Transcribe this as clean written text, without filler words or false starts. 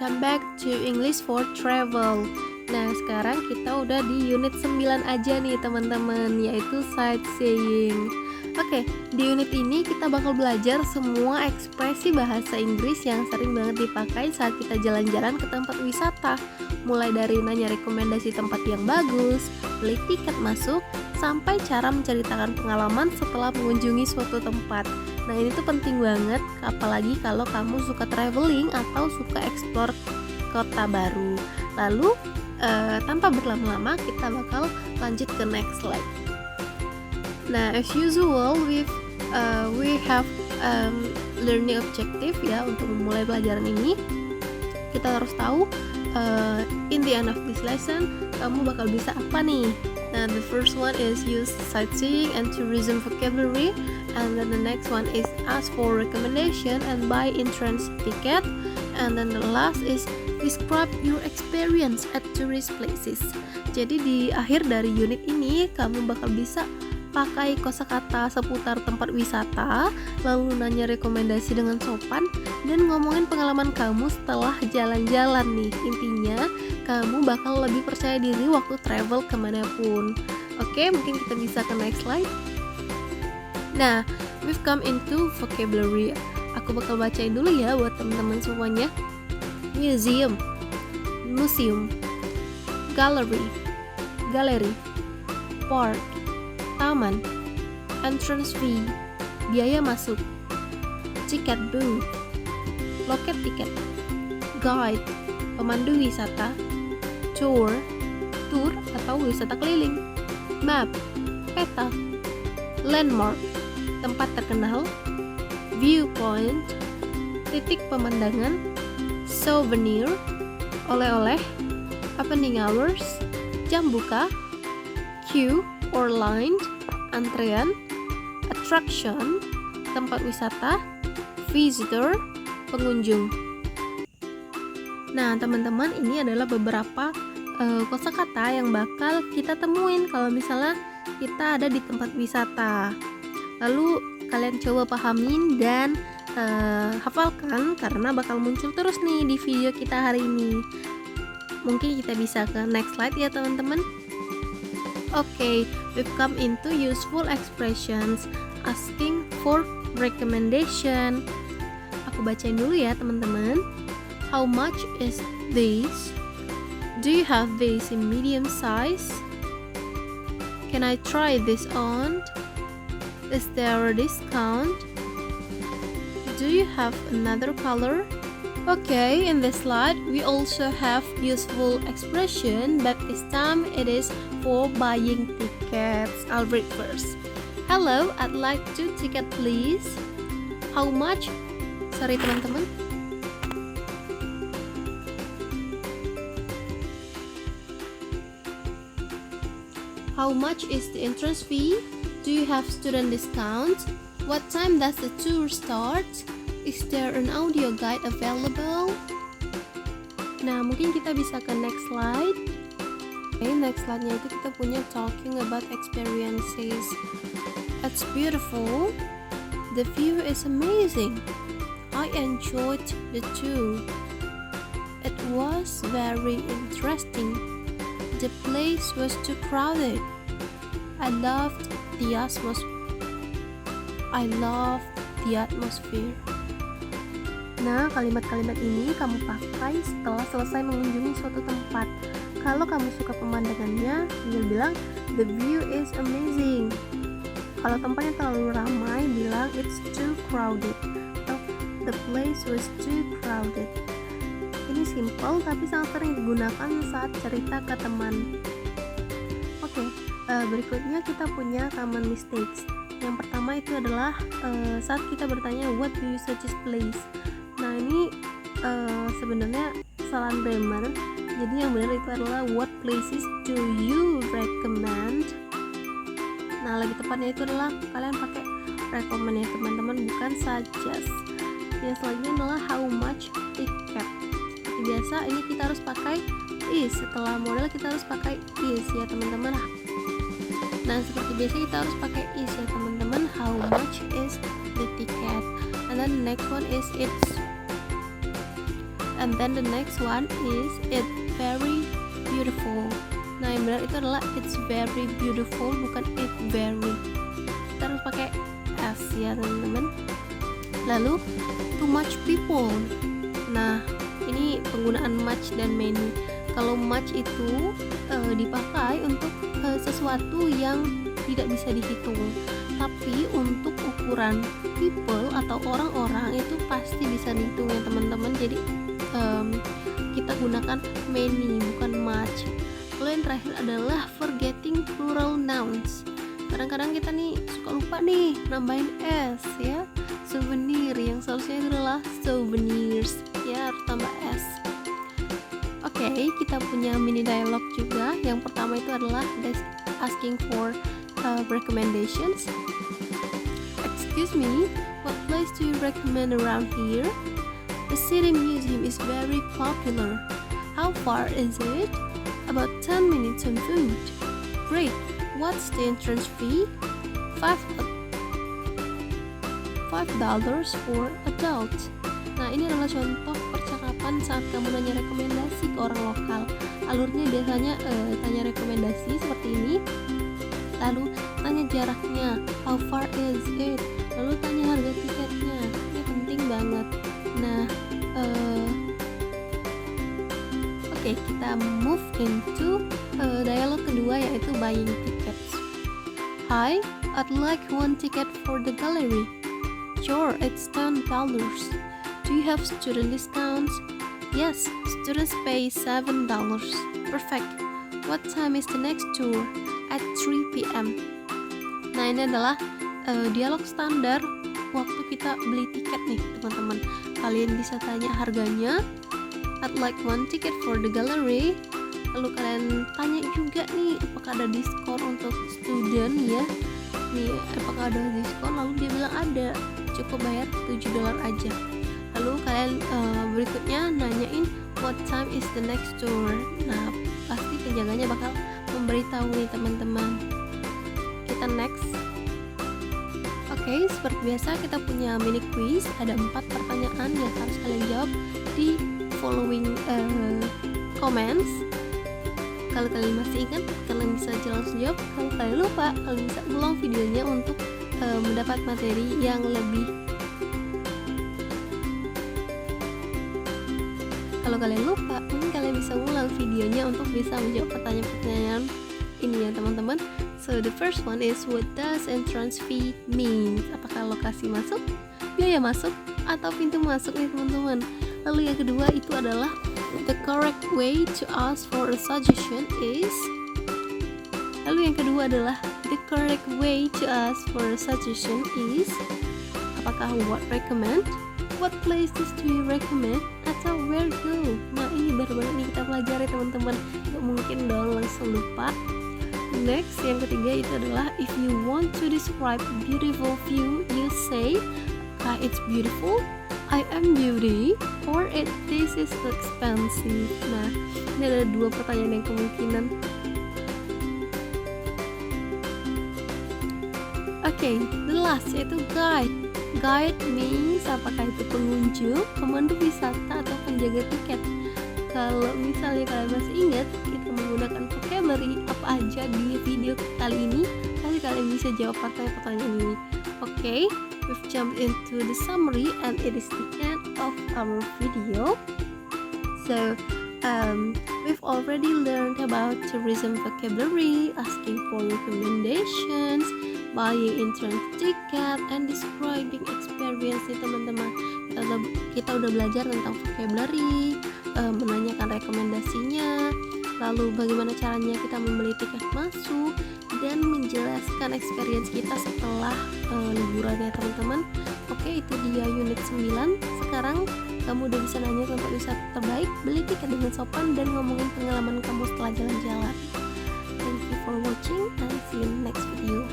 welcome back to English for Travel. Nah, sekarang kita udah di unit 9 aja nih teman-teman, yaitu sightseeing. Oke, di unit ini kita bakal belajar semua ekspresi bahasa Inggris yang sering banget dipakai saat kita jalan-jalan ke tempat wisata. Mulai dari nanya rekomendasi tempat yang bagus, beli tiket masuk, sampai cara menceritakan pengalaman setelah mengunjungi suatu tempat. Nah, ini tuh penting banget, apalagi kalau kamu suka traveling atau suka explore kota baru. Lalu, tanpa berlama-lama, kita bakal lanjut ke next slide. Nah, as usual, we have learning objective ya untuk memulai pelajaran ini. Kita harus tahu in the end of this lesson, kamu bakal bisa apa nih? Nah, the first one is use sightseeing and tourism vocabulary, and then the next one is ask for recommendation and buy entrance ticket, and then the last is describe your experience at tourist places. Jadi di akhir dari unit ini kamu bakal bisa pakai kosakata seputar tempat wisata, lalu nanya rekomendasi dengan sopan, dan ngomongin pengalaman kamu setelah jalan-jalan nih. Intinya, kamu bakal lebih percaya diri waktu travel kemanapun. Oke, mungkin kita bisa ke next slide. Nah, we've come into vocabulary. Aku bakal bacain dulu ya buat teman-teman semuanya. Museum, gallery, park, taman, entrance fee, biaya masuk, ticket booth, loket tiket, guide, pemandu wisata, tour atau wisata keliling, map, peta, landmark, tempat terkenal, viewpoint, titik pemandangan, souvenir, oleh-oleh, opening hours, jam buka, queue or line, antrean, attraction, tempat wisata, visitor, pengunjung. Nah, teman-teman, ini adalah beberapa kosakata yang bakal kita temuin kalau misalnya kita ada di tempat wisata. Lalu kalian coba pahamin dan hafalkan karena bakal muncul terus nih di video kita hari ini. Mungkin kita bisa ke next slide ya teman-teman. Okay, we've come into useful expressions, asking for recommendation. Aku bacain dulu ya teman-teman. How much is this? Do you have this in medium size? Can I try this on? Is there a discount? Do you have another color? Okay, in this slide we also have useful expression, but this time it is for buying tickets. I'll read first. Hello, I'd like 2 tickets please. How much? Sorry teman-teman. How much is the entrance fee? Do you have student discount? What time does the tour start? Is there an audio guide available? Nah, mungkin kita bisa ke next slide. Okay, next slide-nya itu kita punya talking about experiences. It's beautiful. The view is amazing. I enjoyed the tour. It was very interesting. The place was too crowded. I loved the atmosphere. Nah, kalimat-kalimat ini kamu pakai setelah selesai mengunjungi suatu tempat. Kalau kamu suka pemandangannya, tinggal bilang the view is amazing. Kalau tempatnya terlalu ramai, bilang it's too crowded atau the place was too crowded. Ini simple tapi sangat sering digunakan saat cerita ke teman. Oke, berikutnya kita punya common mistakes. Yang pertama itu adalah saat kita bertanya what do you suggest place. Nah, ini sebenarnya kesalahan grammar. Jadi yang benar itu adalah what places do you recommend. Nah, lebih tepatnya itu adalah kalian pakai recommend ya teman-teman, bukan suggest. Yang selanjutnya adalah how much ticket. Seperti biasa ini kita harus pakai is. Setelah model kita harus pakai is ya teman-teman. Nah, seperti biasa kita harus pakai is ya teman-teman. How much is the ticket? And then the next one is it's. And then the next one is it's very beautiful. Nah, yang benar itu adalah it's very beautiful, bukan it very. Kita harus pakai s ya teman-teman. Lalu too much people. Nah, ini penggunaan much dan many. Kalau much itu dipakai untuk sesuatu yang tidak bisa dihitung. Tapi untuk ukuran people atau orang-orang itu pasti bisa dihitung ya teman-teman. Jadi kita gunakan many bukan much. Lalu yang terakhir adalah forgetting plural nouns. Kadang-kadang kita nih suka lupa nih nambahin s ya. Souvenir yang seharusnya itu adalah souvenirs ya, harus tambah s. Oke, kita punya mini dialog juga. Yang pertama itu adalah asking for recommendations. Excuse me, what place do you recommend around here? The city museum is very popular. How far is it? About 10 minutes on foot. Great. What's the entrance fee? $5 for adults. Nah, ini adalah contoh percakapan saat kamu nanya rekomendasi ke orang lokal. Alurnya biasanya tanya rekomendasi seperti ini, lalu tanya jaraknya, how far is it, lalu tanya harga tiketnya. Ini penting banget. Nah, oke, kita move into dialog kedua, yaitu buying tickets. Hi, I'd like one ticket for the gallery. Sure, it's $10. Do you have student discounts? Yes, students pay $7. Perfect. What time is the next tour? At 3 p.m. Nah, ini adalah dialog standar waktu kita beli tiket nih teman-teman. Kalian bisa tanya harganya. I'd like one ticket for the gallery. Lalu kalian tanya juga nih apakah ada diskon untuk student ya. Nih, apakah ada diskon? Lalu dia bilang ada. Cukup bayar $7 aja. Lalu kalian berikutnya nanyain what time is the next tour. Nah, pasti penjaganya bakal memberitahu nih teman-teman. Kita next. Oke, seperti biasa kita punya mini quiz. Ada 4 pertanyaan yang harus kalian jawab di following comments. Kalau kalian masih ingat, kalian bisa langsung jawab. Kalau kalian lupa, kalian bisa ulang videonya untuk mendapat materi yang lebih. Kalau kalian lupa, mungkin kalian bisa ulang videonya untuk bisa menjawab pertanyaan-pertanyaan ini ya teman-teman. So the first one is, what does entrance fee mean? Apakah lokasi masuk, biaya masuk, atau pintu masuk nih teman-teman? Lalu yang kedua itu adalah, the correct way to ask for a suggestion is. Lalu yang kedua adalah, the correct way to ask for a suggestion is. Apakah what recommend, what places do you recommend, atau where go? Nah, ini baru-baru nih kita pelajari teman-teman. Gak mungkin dong langsung lupa. Next, yang ketiga itu adalah, if you want to describe a beautiful view, you say, it's beautiful, I am beauty, or this is expensive. Nah, ini ada 2 pertanyaan yang kemungkinan. Oke, the last yaitu guide. Guide means apakah itu pengunjung, pemandu wisata, atau penjaga tiket. Kalau misalnya kalian masih ingat, kita menggunakan vocabulary apa aja di video kali ini, nanti kalian bisa jawab pertanyaan ini. Oke, we've jumped into the summary and it is the end of our video. So, we've already learned about tourism vocabulary, asking for recommendations, buying entrance ticket, and describing experience nih teman-teman. Kita udah belajar tentang vocabulary, menanyakan rekomendasinya, lalu bagaimana caranya kita membeli tiket masuk, dan menjelaskan experience kita setelah liburan ya teman-teman. Oke, itu dia unit 9. Sekarang kamu udah bisa nanya tempat wisata terbaik, beli tiket dengan sopan, dan ngomongin pengalaman kamu setelah jalan-jalan. Thank you for watching and see you in next video.